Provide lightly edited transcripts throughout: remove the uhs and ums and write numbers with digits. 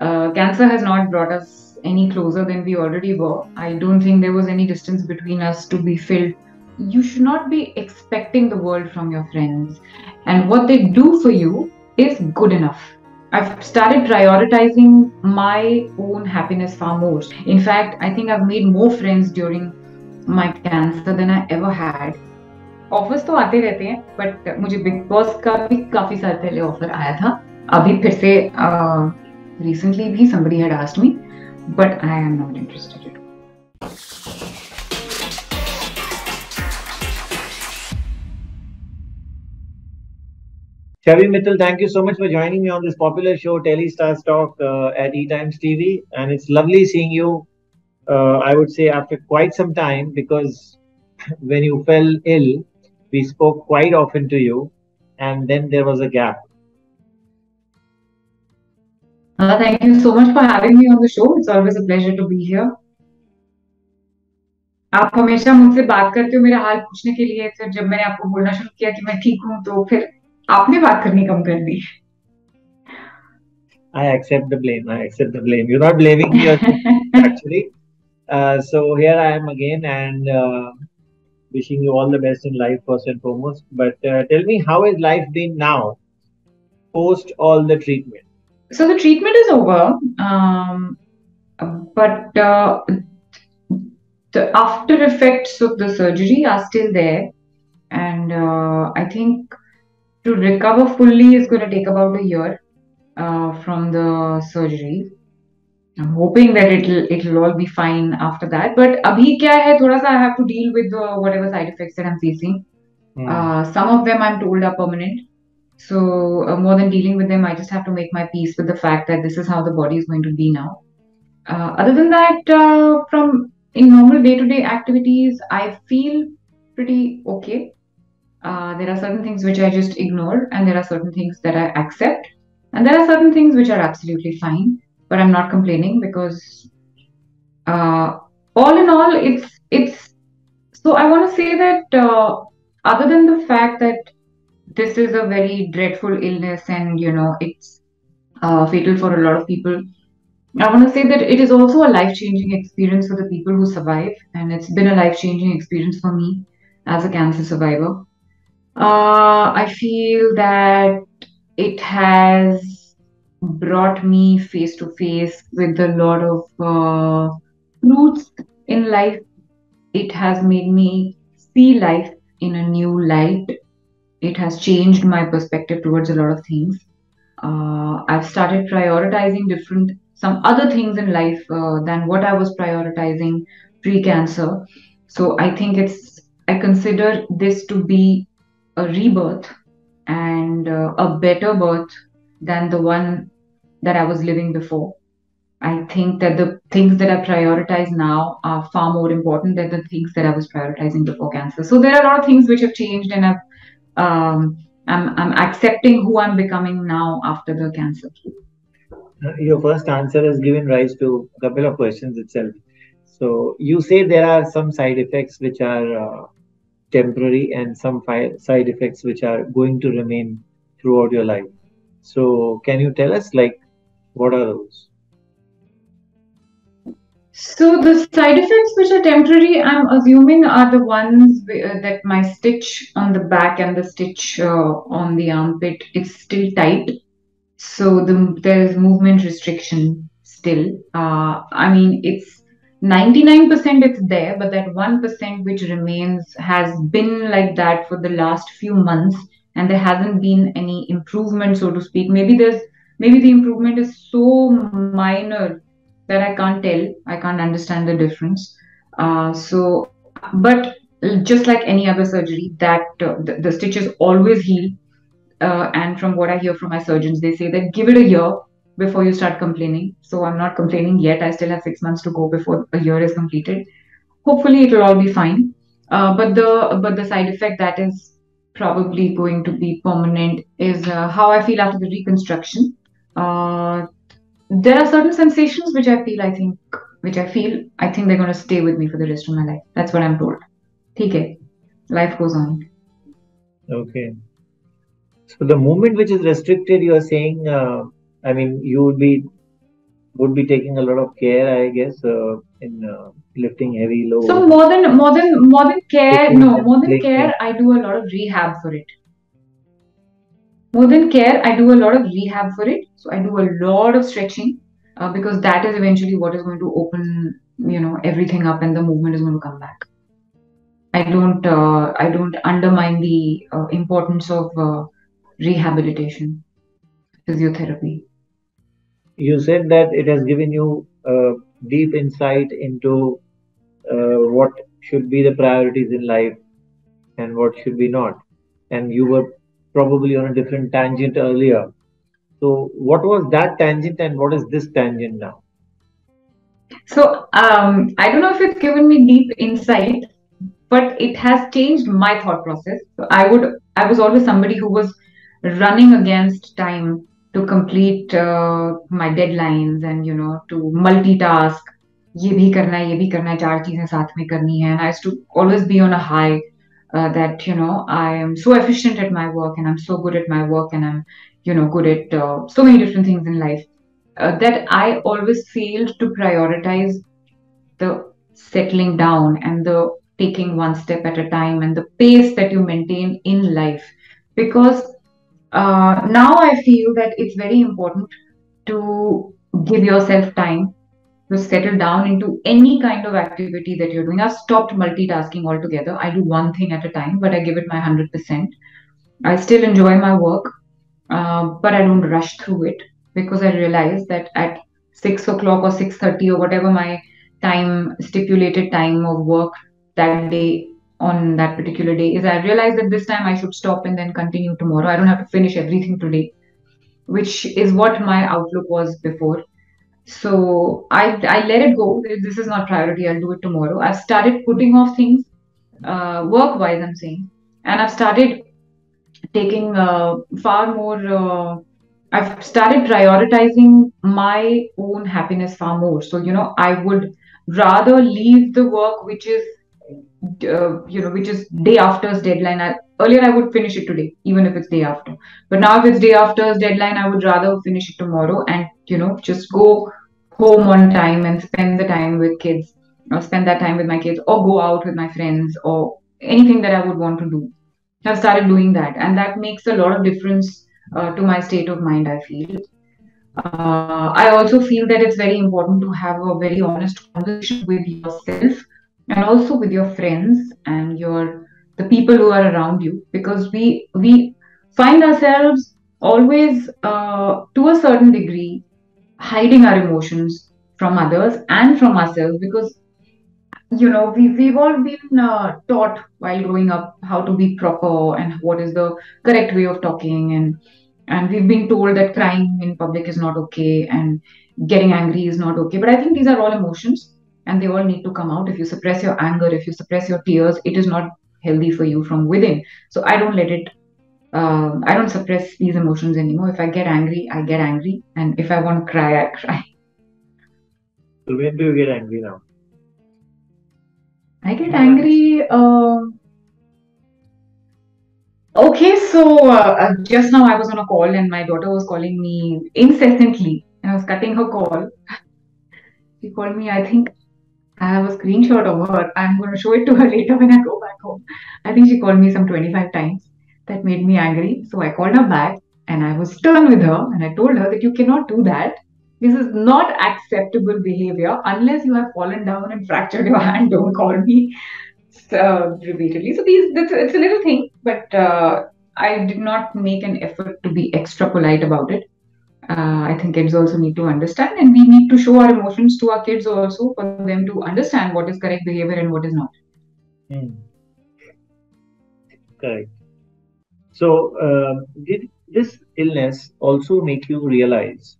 Cancer has not brought us any closer than we already were. I don't think there was any distance between us to be filled. You should not be expecting the world from your friends, and what they do for you is good enough. I've started prioritizing my own happiness far more. In fact, I think I've made more friends during my cancer than I ever had. Offers तो आते रहते हैं, but मुझे big boss का भी काफी साल पहले ऑफर आया था. अभी फिर से recently भी somebody had asked me, but I am not interested at all. Chhavi Mittal, thank you so much for joining me on this popular show, TellyStarsTalk at ETimes TV. And it's lovely seeing you, I would say, after quite some time, because when you fell ill, we spoke quite often to you, and then there was a gap. Thank you so much for having me on the show. It's always a pleasure to be here. आप हमेशा मुझसे बात करते हो मेरा हाल पूछने के लिए, फिर जब मैंने आपको बोलना शुरू किया कि मैं ठीक हूँ, तो फिर आपने बात करनी कम कर दी. I accept the blame. I accept the blame. You're not blaming me actually. So here I am again, and wishing you all the best in life first and foremost. But tell me, how has life been now post all the treatment? So the treatment is over, but the after effects of the surgery are still there, and I think to recover fully is going to take about a year from the surgery. I'm hoping that it'll all be fine after that. But abhi kya hai, thoda sa I have to deal with whatever side effects that I'm facing. Some of them I'm told are permanent. So more than dealing with them, I just have to make my peace with the fact that this is how the body is going to be now. Other than that, from in normal day-to-day activities, I feel pretty okay. There are certain things which I just ignore, and there are certain things that I accept, and there are certain things which are absolutely fine. But I'm not complaining because, all in all, it's. So I want to say that other than the fact that this is a very dreadful illness, and it's fatal for a lot of people, I want to say that it is also a life-changing experience for the people who survive, and it's been a life-changing experience for me as a cancer survivor. I feel that it has brought me face to face with a lot of truths in life. It has made me see life in a new light. It has changed my perspective towards a lot of things. I've started prioritizing some other things in life than what I was prioritizing pre-cancer. So I consider this to be a rebirth and a better birth than the one that I was living before. I think that the things that I prioritize now are far more important than the things that I was prioritizing before cancer. So there are a lot of things which have changed, and I'm accepting who I'm becoming now after the cancer. Your first answer has given rise to a couple of questions itself. So you say there are some side effects which are temporary and some side effects which are going to remain throughout your life. So can you tell us, like, what are those? So the side effects which are temporary, I'm assuming, are the ones that my stitch on the back and the stitch on the armpit is still tight. So there is movement restriction still. I mean, it's 99% it's there, but that 1% which remains has been like that for the last few months, and there hasn't been any improvement, so to speak. Maybe the improvement is so minor that I can't tell. I can't understand the difference. But just like any other surgery, that the stitches always heal. And from what I hear from my surgeons, they say that give it a year before you start complaining. So I'm not complaining yet. I still have 6 months to go before a year is completed. Hopefully, it will all be fine. But the side effect that is probably going to be permanent is how I feel after the reconstruction. There are certain sensations which I feel. I think they're going to stay with me for the rest of my life. That's what I'm told. Okay, life goes on. Okay. So the movement which is restricted, you are saying, I mean, you would be would be taking a lot of care, I guess, in lifting heavy So loads, more than care, cooking no, and more than care, cleaning. I do a lot of rehab for it. More than care, I do a lot of rehab for it. So I do a lot of stretching because that is eventually what is going to open, everything up, and the movement is going to come back. I don't undermine the importance of rehabilitation, physiotherapy. You said that it has given you deep insight into what should be the priorities in life and what should be not. And you were probably on a different tangent earlier. So, what was that tangent and what is this tangent now? So I don't know if it's given me deep insight, but it has changed my thought process. So I was always somebody who was running against time to complete my deadlines and to multitask. ये भी करना है, ये भी करना है, चार चीजें साथ में करनी है. And I used to always be on a high that I am so efficient at my work and I'm so good at my work and I'm good at so many different things in life that I always failed to prioritize the settling down and the taking one step at a time and the pace that you maintain in life. Because now I feel that it's very important to give yourself time to settle down into any kind of activity that you're doing. I've stopped multitasking altogether. I do one thing at a time, but I give it my 100%. I still enjoy my work, but I don't rush through it because I realize that at 6 o'clock or 6:30 or whatever my time stipulated time of work that day on that particular day is, I realize that this time I should stop and then continue tomorrow. I don't have to finish everything today, which is what my outlook was before. So I let it go. This is not priority. I'll do it tomorrow. I've started putting off things work wise. I'm saying, and I've started taking far more. I've started prioritizing my own happiness far more. So I would rather leave the work which is day after's deadline. Earlier, I would finish it today, even if it's day after. But now, if it's day after's deadline, I would rather finish it tomorrow and just go home on time and spend the time with kids, or spend that time with my kids, or go out with my friends, or anything that I would want to do. I've started doing that, and that makes a lot of difference to my state of mind. I feel. I also feel that it's very important to have a very honest conversation with yourself and also with your friends and the people who are around you, because we find ourselves always to a certain degree hiding our emotions from others and from ourselves, because we've all been taught while growing up how to be proper and what is the correct way of talking, and we've been told that crying in public is not okay and getting angry is not okay. But I think these are all emotions and they all need to come out. If you suppress your anger, if you suppress your tears, it is not healthy for you from within. So I don't let it I don't suppress these emotions anymore. If I get angry, I get angry, and if I want to cry, I cry. So, when do you get angry now? I get angry. Okay, so just now I was on a call and my daughter was calling me incessantly. And I was cutting her call. She called me, I think I have a screenshot of her. I'm going to show it to her later when I go back home. I think she called me some 25 times. That made me angry. So I called her back and I was stern with her and I told her that you cannot do that. This is not acceptable behavior. Unless you have fallen down and fractured your hand, don't call me repeatedly. So it's a little thing, but I did not make an effort to be extra polite about it. I think kids also need to understand, and we need to show our emotions to our kids also for them to understand what is correct behavior and what is not. Hmm, correct. So, did this illness also make you realize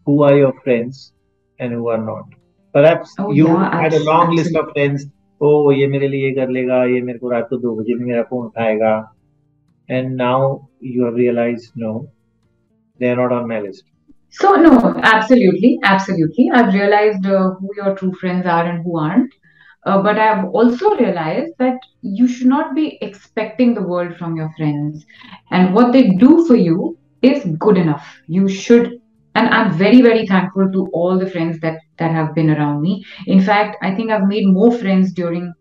who are your friends and who are not? Perhaps Oh you yeah, had a long list of absolutely. friends. Oh, ये मेरे लिए ये कर लेगा, ये मेरे को रात को 2 बजे भी मेरा फोन उठाएगा. And now you have realized, no, they are not on my list. So no, absolutely, absolutely. I've realized who your true friends are and who aren't. But I've also realized that you should not be expecting the world from your friends, and what they do for you is good enough. You should And I'm very, very thankful to all the friends that have been around me. In fact, I think I've made more friends during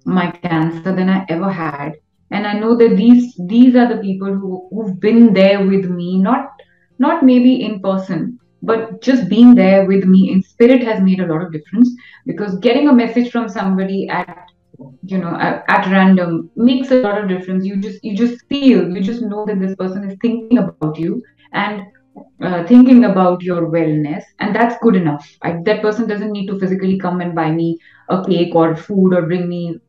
my cancer than I ever had. And I know that these are the people who've been there with me, not maybe in person, but just being there with me in spirit has made a lot of difference. Because getting a message from somebody at random makes a lot of difference. You just know that this person is thinking about you and thinking about your wellness, and that's good enough. That person doesn't need to physically come and buy me a cake or food or bring me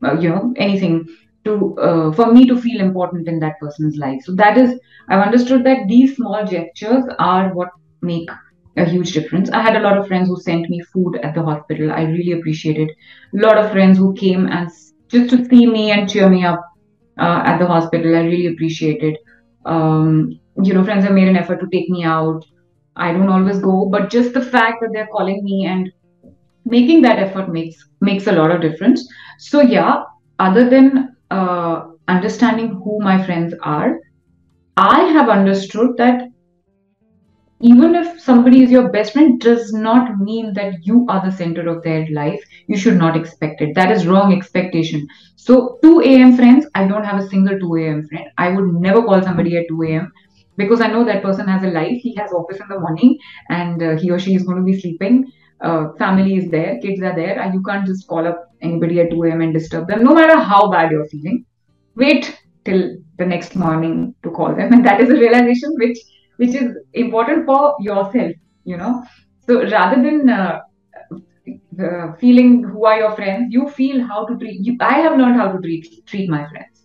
anything to for me to feel important in that person's life. So that is, I've understood that these small gestures are what make a huge difference. I had a lot of friends who sent me food at the hospital. I really appreciated. A lot of friends who came and just to see me and cheer me up at the hospital. I really appreciated. Friends have made an effort to take me out. I don't always go, but just the fact that they're calling me and making that effort makes a lot of difference. So yeah, other than understanding who my friends are, I have understood that even if somebody is your best friend does not mean that you are the center of their life. You should not expect it. That is wrong expectation. So 2 a.m. friends, I don't have a single 2 a.m. friend. I would never call somebody at 2 a.m. because I know that person has a life. He has office in the morning, and he or she is going to be sleeping. Family is there, kids are there, and you can't just call up anybody at 2 a.m. and disturb them, no matter how bad you're feeling. Wait till the next morning to call them, and that is a realization which is important for yourself, you know. So rather than feeling who are your friends, you feel how to treat you. I have learned how to treat my friends.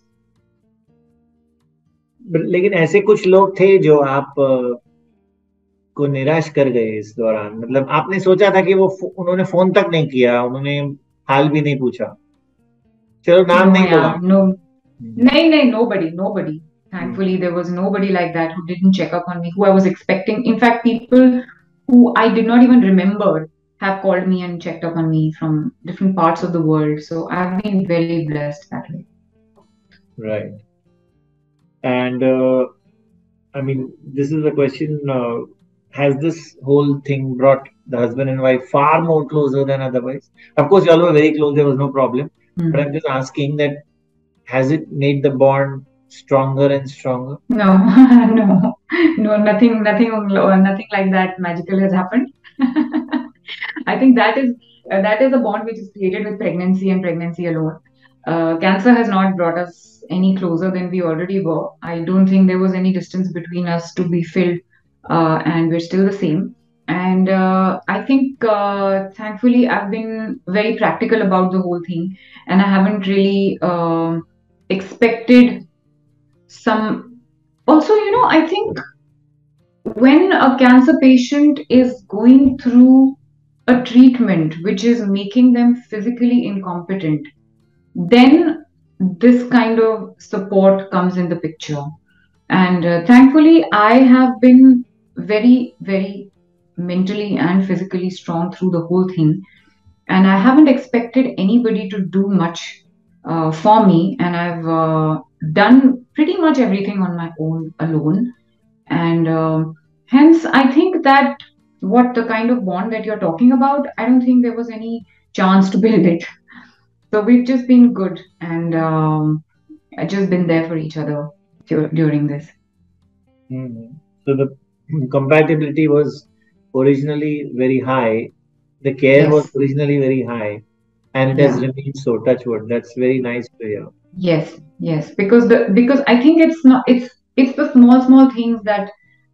लेकिन ऐसे कुछ लोग थे जो आप को निराश कर गए इस दौरान, मतलब आपने सोचा था कि वो उन्होंने फोन तक नहीं किया, उन्होंने हाल भी नहीं पूछा, चलो नाम No, नहीं yeah, लूंगा। no, no, nobody. Thankfully, there was nobody like that who didn't check up on me, who I was expecting. In fact, people who I did not even remember have called me and checked up on me from different parts of the world. So I've been very blessed that way. Right. And I mean, this is the question. Has this whole thing brought the husband and wife far more closer than otherwise? Of course, you all were very close. There was no problem. But I'm just asking that, has it made the bond stronger and stronger? No, no, nothing like that magical has happened. I think that is a bond which is created with pregnancy and pregnancy alone. Cancer has not brought us any closer than we already were. I don't think there was any distance between us to be filled, and we're still the same. And I think, thankfully, I've been very practical about the whole thing, and I haven't really expected some. Also, I think when a cancer patient is going through a treatment which is making them physically incompetent, then this kind of support comes in the picture. And thankfully, I have been very, very mentally and physically strong through the whole thing. And I haven't expected anybody to do much for me. And I've done pretty much everything on my own alone. And hence, I think that what the kind of bond that you're talking about, I don't think there was any chance to build it. So we've just been good and just been there for each other during this. So the compatibility was originally very high. The care Yes. was originally very high, and it has Yeah. remained so. Touch wood. That's very nice to hear. Yes, because I think it's the small things that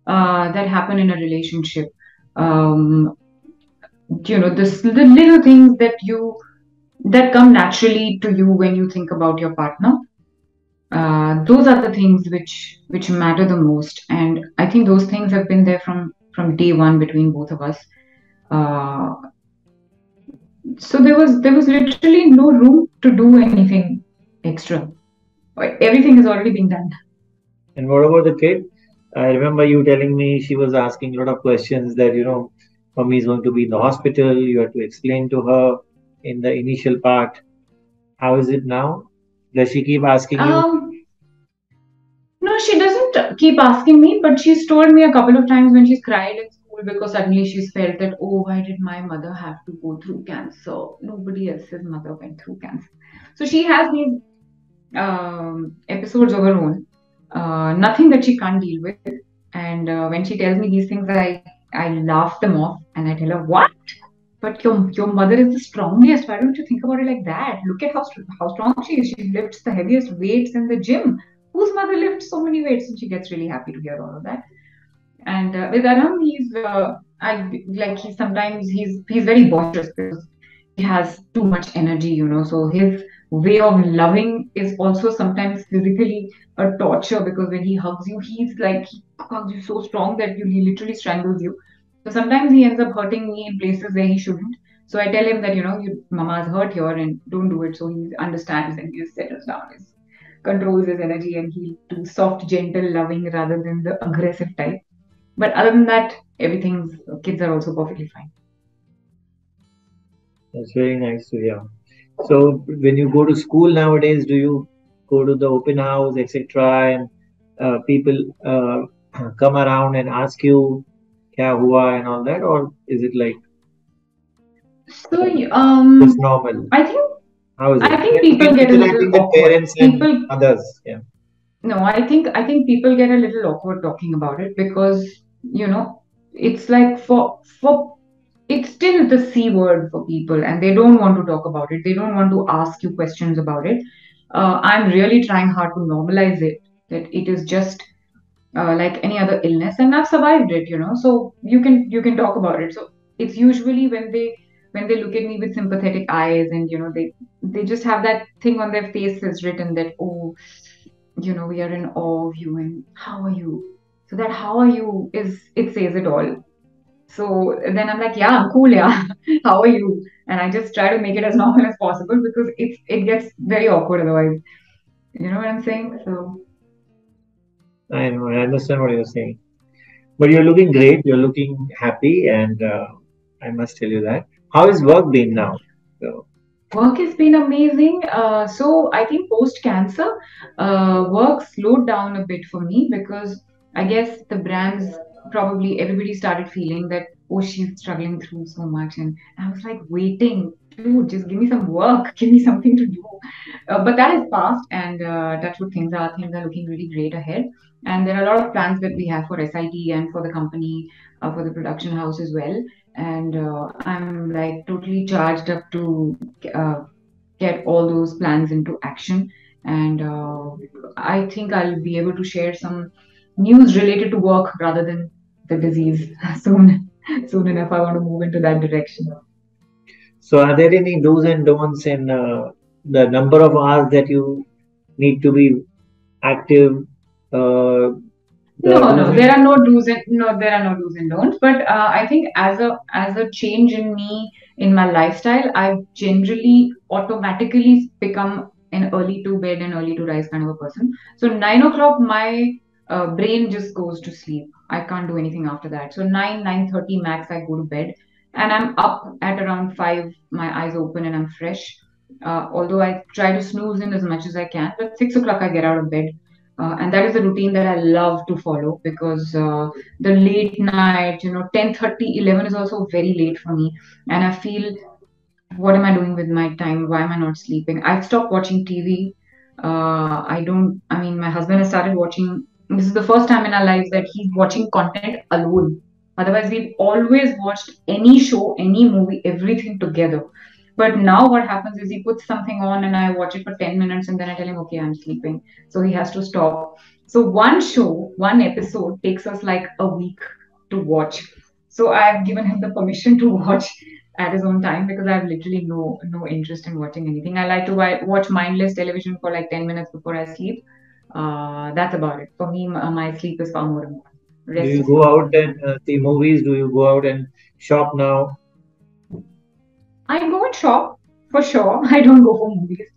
happen in a relationship. Um, the little things that come naturally to you when you think about your partner. Those are the things which matter the most, and I think those things have been there from day one between both of us. Uh, so there was literally no room to do anything extra. Everything has already been done. And what about the kid? I remember you telling me she was asking a lot of questions that, mommy is going to be in the hospital. You have to explain to her in the initial part. How is it now? Does she keep asking you? No, she doesn't keep asking me, but she's told me a couple of times when she's cried in school school because suddenly she's felt that, oh, why did my mother have to go through cancer? Nobody else's mother went through cancer. So she has these episodes of her own, nothing that she can't deal with. And when she tells me these things, I laugh them off and I tell her, what? But your mother is the strongest. Why don't you think about it like that? Look at how strong she is. She lifts the heaviest weights in the gym. Whose mother lifts so many weights? And she gets really happy to hear all of that. And with Aram, I like he sometimes he's very boisterous because he has too much energy, So his way of loving is also sometimes physically a torture because when he hugs you, he hugs you so strong that he literally strangles you. So sometimes he ends up hurting me in places where he shouldn't. So I tell him that Mama's hurt here and don't do it. So he understands and he just settles down. He controls his energy and he'll do soft, gentle, loving rather than the aggressive type. But other than that, everything's kids are also perfectly fine. That's very nice to hear. So when you go to school nowadays, do you go to the open house, etc., and people come around and ask you kya hua and all that, or is it like So just normal? I think How is I it? think In, people get a little interacting with awkward. parents and People others, yeah. No, I think people get a little awkward talking about it because it's like for it's still the C word for people and they don't want to talk about it. They don't want to ask you questions about it. I'm really trying hard to normalize it that it is just like any other illness and I've survived it, so you can talk about it. So it's usually when they look at me with sympathetic eyes and they just have that thing on their faces written that, oh, we are in awe of you and how are you? So that how are you it says it all. So then I'm like, yeah, I'm cool, yeah. How are you? And I just try to make it as normal as possible because it gets very awkward otherwise. You know what I'm saying? So I know, I understand what you're saying. But you're looking great. You're looking happy, and I must tell you that. How has work been now? So, work has been amazing. So I think post cancer, work slowed down a bit for me because I guess the brands probably everybody started feeling that, oh, she's struggling through so much, and I was like waiting, dude, just give me some work, give me something to do. But that is past, and that's what things are looking really great ahead. And there are a lot of plans that we have for SIT and for the company, for the production house as well. And I'm like totally charged up to uh, get all those plans into action. And I think I'll be able to share some news related to work rather than the disease soon. Soon enough, I want to move into that direction. so are there any do's and don'ts in the number of hours that you need to be active? The No, do's no, and there are no do's and don'ts. But I think as a change in me in my lifestyle, I've generally automatically become an early to bed and early to rise kind of a person. So 9 o'clock, my brain just goes to sleep. I can't do anything after that. So 9:30 max, I go to bed, and I'm up at around 5. My eyes open and I'm fresh. Although I try to snooze in as much as I can, but 6 o'clock I get out of bed, and that is a routine that I love to follow because the late night, 10:30, 11 is also very late for me. And I feel, what am I doing with my time? Why am I not sleeping? I've stopped watching TV. I mean, my husband has started watching. This is the first time in our lives that he's watching content alone. Otherwise, we've always watched any show, any movie, everything together. But now what happens is he puts something on and I watch it for 10 minutes and then I tell him, okay, I'm sleeping. So he has to stop. So one show, one episode takes us like a week to watch. So I've given him the permission to watch at his own time because I have literally no interest in watching anything. I like to watch mindless television for like 10 minutes before I sleep. That's about it. For me, my sleep is far more important. do Rest you is go far more out and important. see movies? Do you go out and shop now? I go and shop for sure. I don't go for movies.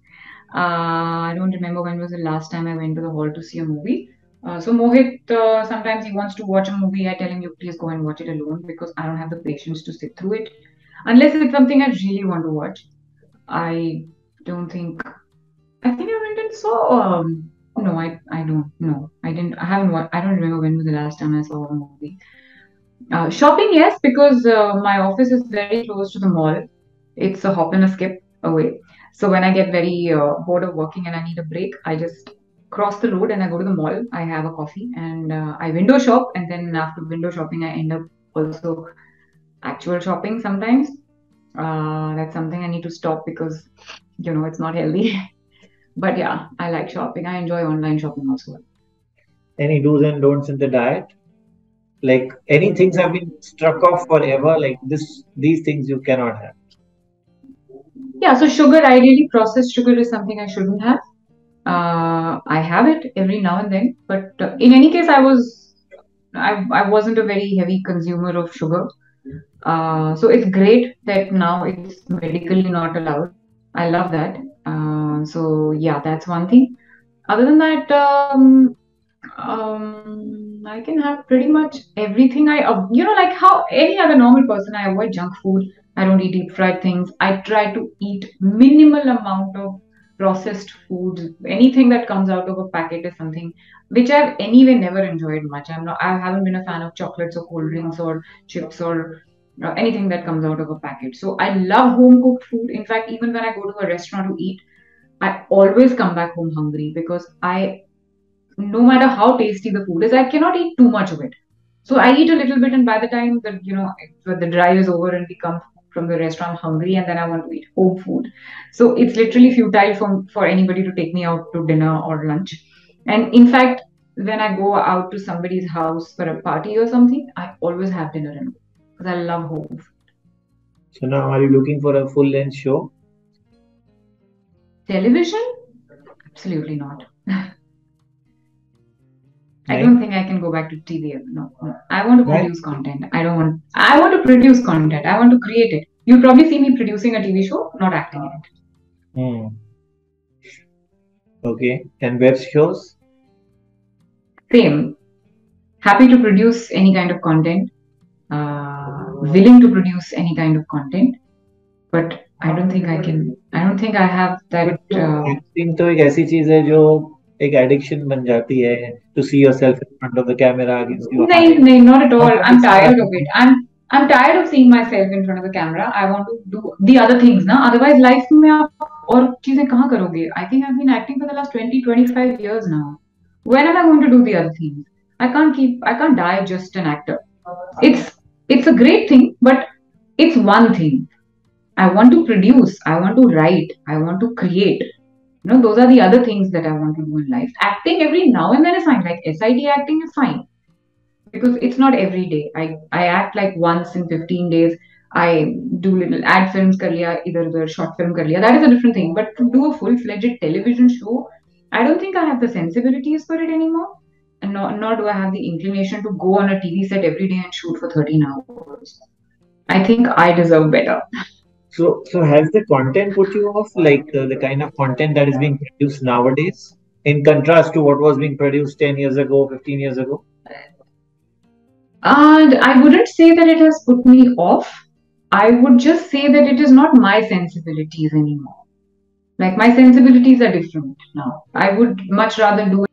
I don't remember when was the last time I went to the hall to see a movie. So Mohit, sometimes he wants to watch a movie. I tell him, you please go and watch it alone because I don't have the patience to sit through it. Unless it's something I really want to watch. I don't think. I think I went and saw. No, I don't. No, I didn't. I haven't. I don't remember when was the last time I saw a movie. Shopping, yes, because my office is very close to the mall. It's a hop and a skip away. So when I get very bored of working and I need a break, I just cross the road and I go to the mall. I have a coffee and I window shop. And then after window shopping, I end up also actual shopping sometimes. That's something I need to stop because, it's not healthy. But yeah, I like shopping. I enjoy online shopping also. Any do's and don'ts in the diet? Like any things have been struck off forever. Like this, these things you cannot have. Yeah, so sugar, ideally processed sugar is something I shouldn't have. I have it every now and then, but in any case, I wasn't a very heavy consumer of sugar. So it's great that now it's medically not allowed. I love that. So yeah, that's one thing. Other than that, I can have pretty much everything. Like how any other normal person, I avoid junk food. I don't eat deep fried things. I try to eat minimal amount of processed food. Anything that comes out of a packet is something which I've anyway never enjoyed much. I haven't been a fan of chocolates or cold drinks or chips or anything that comes out of a packet. So I love home cooked food. In fact, even when I go to a restaurant to eat, I always come back home hungry because no matter how tasty the food is, I cannot eat too much of it. So I eat a little bit, and by the time that the drive is over and we come from the restaurant hungry, and then I want to eat home food. So it's literally futile for anybody to take me out to dinner or lunch. And in fact, when I go out to somebody's house for a party or something, I always have dinner in because I love home food. So now, are you looking for a full length show? Television? Absolutely not. I Right? don't think I can go back to TV. No, no. I want to Right? produce content. I want to produce content. I want to create it. You'll probably see me producing a TV show, not acting in it. Hmm. Okay. And web shows? Same. Happy to produce any kind of content. Willing to produce any kind of content. But I don't think I can. I don't think I have that. But acting तो एक ऐसी चीज है जो एक addiction बन जाती है to see yourself in front of the camera against your No, eyes. no, not at all. Sometimes I'm it's not tired of it. authentic. I'm tired of seeing myself in front of the camera. I want to do the other things now. Otherwise, life में आप और चीजें कहाँ करोगे? I think I've been acting for the last 20-25 years now. When am I going to do the other things? I can't die just an actor. It's it's a great thing, but it's one thing. I want to produce, I want to write, I want to create. Those are the other things that I want to do in life. Acting every now and then is fine. Like SID acting is fine because it's not every day. I act like once in 15 days. I do little ad films kar liya, either the short film kar liya. That is a different thing. But to do a full-fledged television show, I don't think I have the sensibilities for it anymore. And nor do I have the inclination to go on a TV set every day and shoot for 13 hours. I think I deserve better. So has the content put you off, like the kind of content that is being produced nowadays, in contrast to what was being produced 10 years ago, 15 years ago? And I wouldn't say that it has put me off. I would just say that it is not my sensibilities anymore. Like my sensibilities are different now. I would much rather do a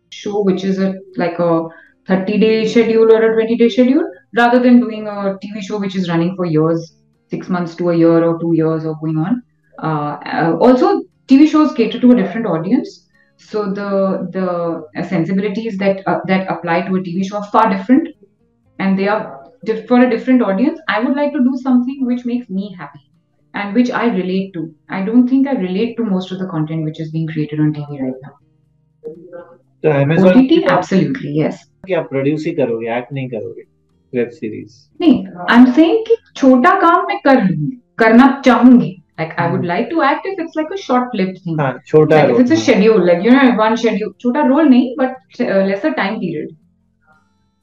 show which is like a 30-day schedule or a 20-day schedule rather than doing a TV show which is running for years, 6 months to a year or 2 years or going on. Also, TV shows cater to a different audience. So the sensibilities that apply to a TV show are far different, and they are for a different audience. I would like to do something which makes me happy and which I relate to. I don't think I relate to most of the content which is being created on TV right now. तो Amazon OTT, absolutely, yes. कि आप produce ही करोगे, act नहीं करोगे web series? नहीं, I am saying कि छोटा काम मैं कर लूंगी, करना चाहूंगी. Like I would like to act if it's like a short-lived thing. हाँ, छोटा Like if it's a roll. schedule, like one schedule. छोटा role नहीं, but lesser time period.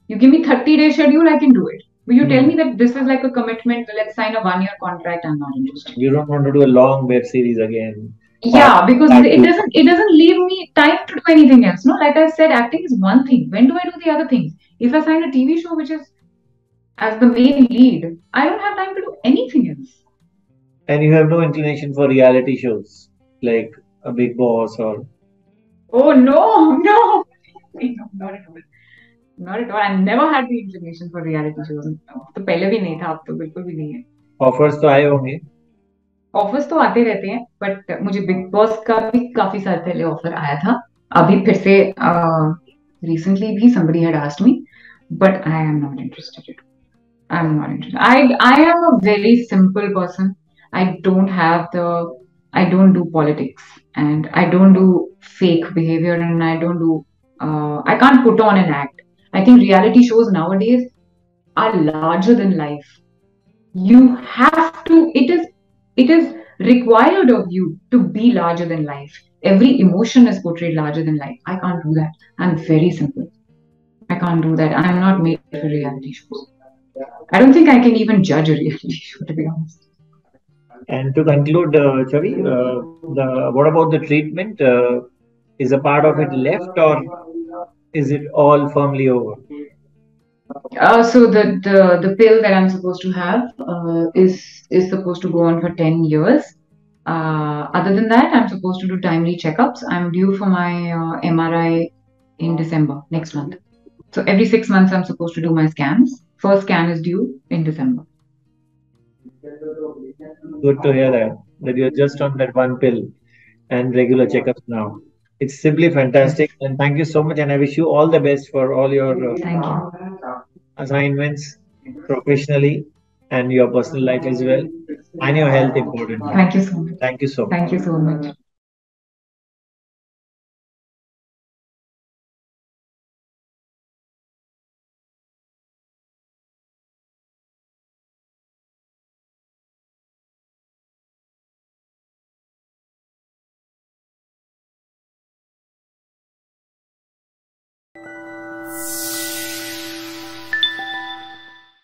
You give me 30-day schedule, I can do it. But you tell me that this is like a commitment, let's sign a 1-year contract, I'm not interested. You don't want to do a long web series again. Yeah, because it doesn't leave me time to do anything else. No, like I said, acting is one thing. When do I do the other things? If I sign a TV show which is as the main lead, I don't have time to do anything else. And you have no inclination for reality shows like a Big Boss or. Oh no, no, not at all. Not at all. I never had the inclination for reality shows. तो पहले भी नहीं था, अब तो बिल्कुल भी नहीं है. ऑफर्स तो आए होंगे. ऑफर्स तो आते रहते हैं, बट मुझे बिग बॉस का भी काफी साल पहले ऑफर आया था. अभी फिर से रिसेंटली भी somebody had asked me, but I am not interested. I'm not interested. I am a very simple person. I don't have the I don't do politics, and I don't do fake behavior, and I don't do I can't put on an act. I think reality shows nowadays are larger than life. You have to it is required of you to be larger than life. Every emotion is portrayed larger than life. I can't do that. I'm very simple. I can't do that. I'm not made for reality shows. I don't think I can even judge a reality show, to be honest. And to conclude, Chavi, what about the treatment? Is a part of it left, or is it all firmly over? So the pill that I'm supposed to have is supposed to go on for 10 years. Other than that, I'm supposed to do timely checkups. I'm due for my MRI in December next month. So every 6 months, I'm supposed to do my scans. First scan is due in December. Good to hear that you're just on that one pill and regular checkups now. It's simply fantastic, Yes. and thank you so much. And I wish you all the best for all your Thank you. assignments professionally and your personal life as well, and your health importantly. Thank you so much. Thank you so much. Thank you so much.